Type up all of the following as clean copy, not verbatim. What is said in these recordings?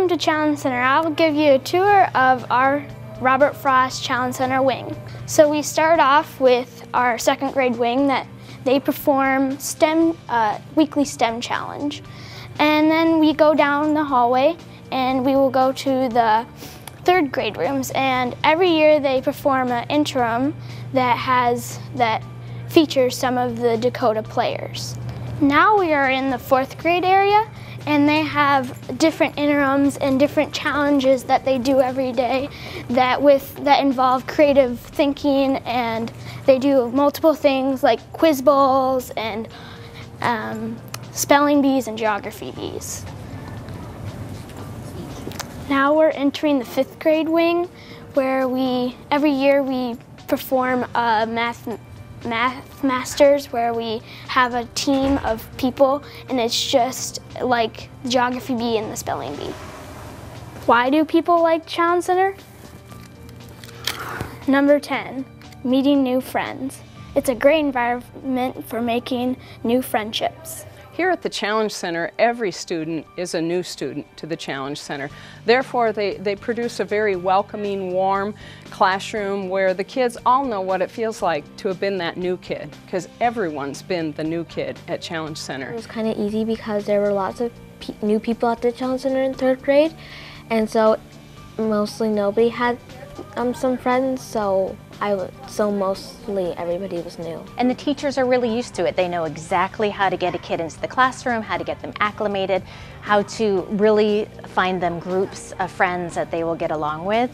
Welcome to Challenge Center. I'll give you a tour of our Robert Frost Challenge Center wing. So we start off with our second grade wing that they perform weekly STEM challenge. And then we go down the hallway and we will go to the third grade rooms, and every year they perform an interim that features some of the Dakota players. Now we are in the fourth grade area, and they have different interims and different challenges that they do every day that involve creative thinking, and they do multiple things like quiz bowls and spelling bees and geography bees. Now we're entering the fifth grade wing, where every year we perform a math masters, where we have a team of people, and it's just like the geography bee and the spelling bee. Why do people like Challenge Center? Number 10, meeting new friends. It's a great environment for making new friendships. Here at the Challenge Center, every student is a new student to the Challenge Center. Therefore, they produce a very welcoming, warm classroom where the kids all know what it feels like to have been that new kid, because everyone's been the new kid at Challenge Center. It was kind of easy because there were lots of new people at the Challenge Center in third grade, and so mostly nobody had some friends, so mostly everybody was new. And the teachers are really used to it. They know exactly how to get a kid into the classroom, how to get them acclimated, how to really find them groups of friends that they will get along with.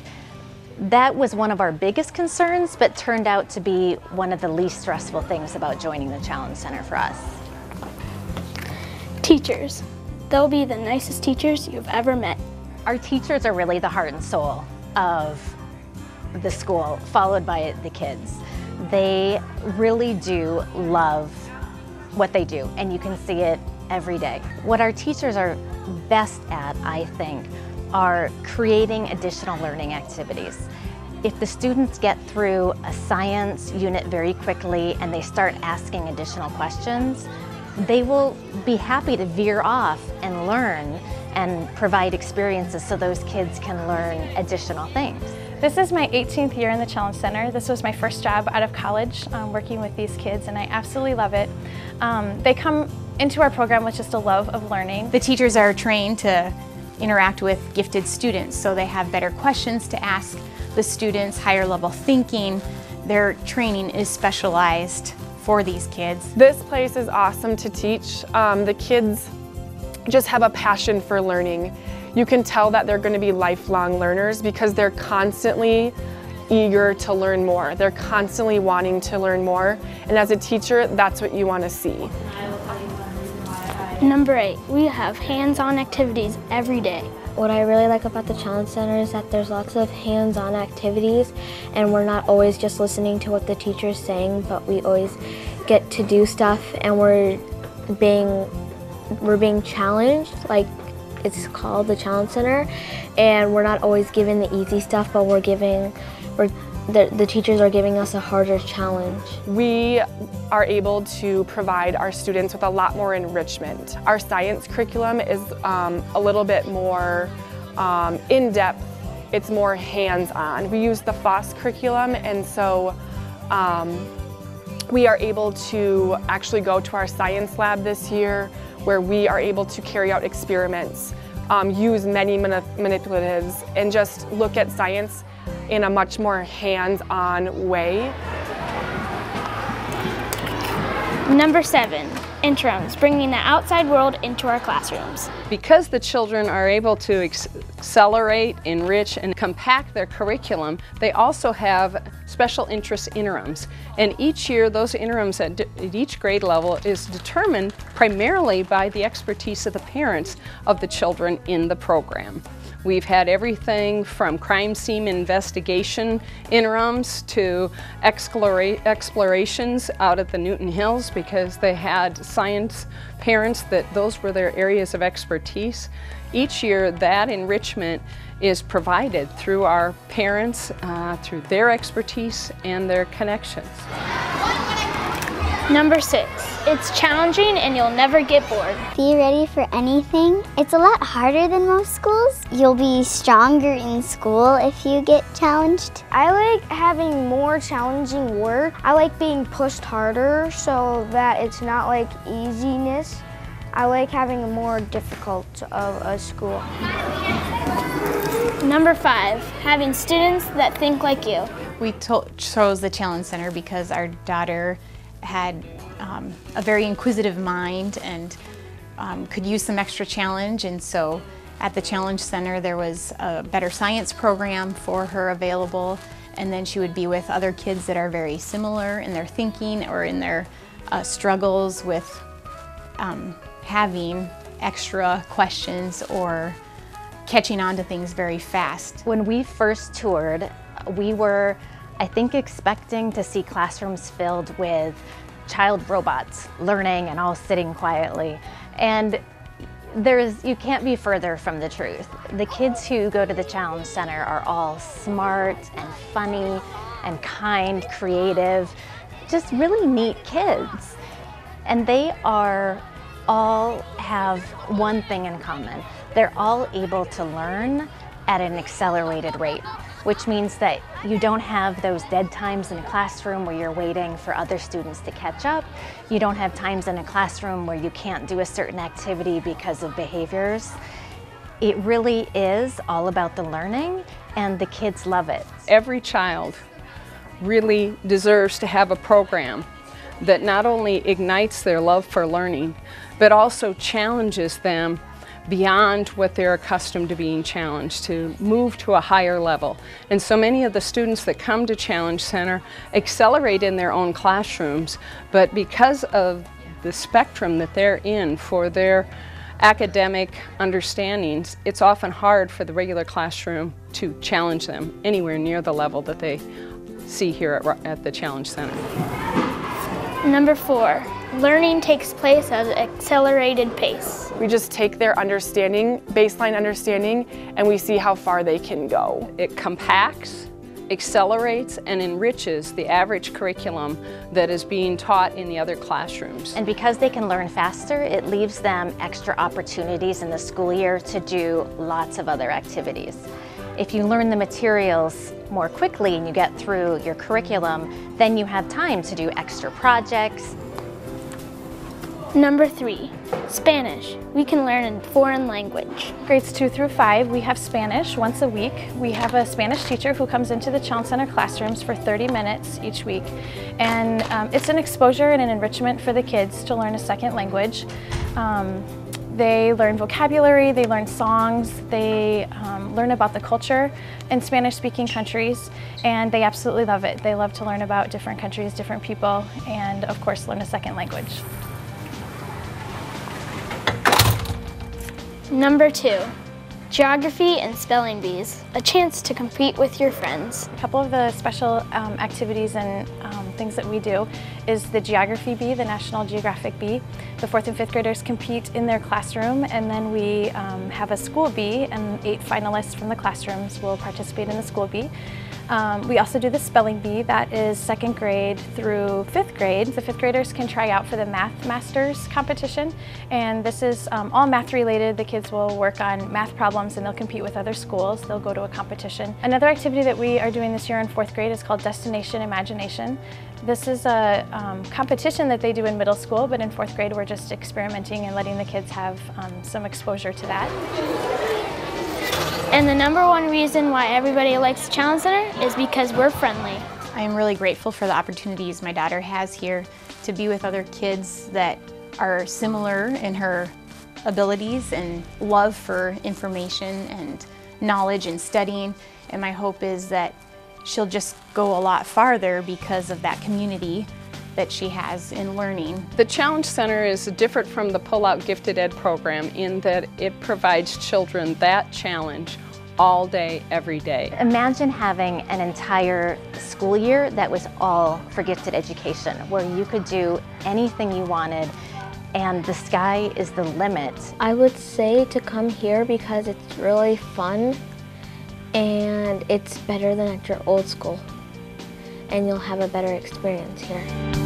That was one of our biggest concerns, but turned out to be one of the least stressful things about joining the Challenge Center for us. Teachers. They'll be the nicest teachers you've ever met. Our teachers are really the heart and soul of the school, followed by the kids. They really do love what they do, and you can see it every day. What our teachers are best at, I think, are creating additional learning activities. If the students get through a science unit very quickly and they start asking additional questions, they will be happy to veer off and learn and provide experiences so those kids can learn additional things. This is my 18th year in the Challenge Center. This was my first job out of college working with these kids, and I absolutely love it. They come into our program with just a love of learning. The teachers are trained to interact with gifted students, so they have better questions to ask the students, higher level thinking. Their training is specialized for these kids. This place is awesome to teach. The kids just have a passion for learning. You can tell that they're going to be lifelong learners because they're constantly eager to learn more. They're constantly wanting to learn more, and as a teacher, that's what you want to see. Number 8, we have hands-on activities every day. What I really like about the Challenge Center is that there's lots of hands-on activities, and we're not always just listening to what the teacher's saying, but we always get to do stuff, and we're being challenged, like it's called the Challenge Center, and we're not always given the easy stuff, but the teachers are giving us a harder challenge. We are able to provide our students with a lot more enrichment. Our science curriculum is a little bit more in-depth. It's more hands-on. We use the FOSS curriculum, and so we are able to actually go to our science lab this year, where we are able to carry out experiments, use many manipulatives, and just look at science in a much more hands-on way. Number 7, interims, bringing the outside world into our classrooms. Because the children are able to accelerate, enrich, and compact their curriculum, they also have special interest interims. And each year, those interims at each grade level is determined primarily by the expertise of the parents of the children in the program. We've had everything from crime scene investigation interims to explorations out at the Newton Hills, because they had science parents that those were their areas of expertise. Each year that enrichment is provided through our parents, through their expertise and their connections. Number 6, it's challenging and you'll never get bored. Be ready for anything. It's a lot harder than most schools. You'll be stronger in school if you get challenged. I like having more challenging work. I like being pushed harder so that it's not like easiness. I like having a more difficult of a school. Number 5, having students that think like you. We chose the Challenge Center because our daughter had a very inquisitive mind and could use some extra challenge, and so at the Challenge Center there was a better science program for her available, and then she would be with other kids that are very similar in their thinking or in their struggles with having extra questions or catching on to things very fast. When we first toured, we were, I think, expecting to see classrooms filled with child robots learning and all sitting quietly. And you can't be further from the truth. The kids who go to the Challenge Center are all smart and funny and kind, creative, just really neat kids. And they all have one thing in common. They're all able to learn at an accelerated rate, which means that you don't have those dead times in a classroom where you're waiting for other students to catch up. You don't have times in a classroom where you can't do a certain activity because of behaviors. It really is all about the learning, and the kids love it. Every child really deserves to have a program that not only ignites their love for learning, but also challenges them beyond what they're accustomed to being challenged, to move to a higher level. And so many of the students that come to Challenge Center accelerate in their own classrooms, but because of the spectrum that they're in for their academic understandings, it's often hard for the regular classroom to challenge them anywhere near the level that they see here at the Challenge Center. Number 4, learning takes place at an accelerated pace. We just take their understanding, baseline understanding, and we see how far they can go. It compacts, accelerates, and enriches the average curriculum that is being taught in the other classrooms. And because they can learn faster, it leaves them extra opportunities in the school year to do lots of other activities. If you learn the materials more quickly and you get through your curriculum, then you have time to do extra projects. Number 3, Spanish. We can learn a foreign language. Grades 2 through 5, we have Spanish once a week. We have a Spanish teacher who comes into the Challenge Center classrooms for 30 minutes each week. And it's an exposure and an enrichment for the kids to learn a second language. They learn vocabulary, they learn songs, they learn about the culture in Spanish-speaking countries, and they absolutely love it. They love to learn about different countries, different people, and of course learn a second language. Number 2, geography and spelling bees. A chance to compete with your friends. A couple of the special activities and things that we do is the geography bee, the National Geographic bee. The 4th and 5th graders compete in their classroom, and then we have a school bee, and 8 finalists from the classrooms will participate in the school bee. We also do the spelling bee. That is 2nd grade through 5th grade. The 5th graders can try out for the Math Masters competition, and this is all math related. The kids will work on math problems and they'll compete with other schools. They'll go to a competition. Another activity that we are doing this year in 4th grade is called Destination Imagination. This is a competition that they do in middle school, but in 4th grade we're just experimenting and letting the kids have some exposure to that. And the number 1 reason why everybody likes the Challenge Center is because we're friendly. I am really grateful for the opportunities my daughter has here to be with other kids that are similar in her abilities and love for information and knowledge and studying. And my hope is that she'll just go a lot farther because of that community that she has in learning. The Challenge Center is different from the Pull-Out Gifted Ed program in that it provides children that challenge all day, every day. Imagine having an entire school year that was all for gifted education, where you could do anything you wanted and the sky is the limit. I would say to come here because it's really fun and it's better than at your old school, and you'll have a better experience here.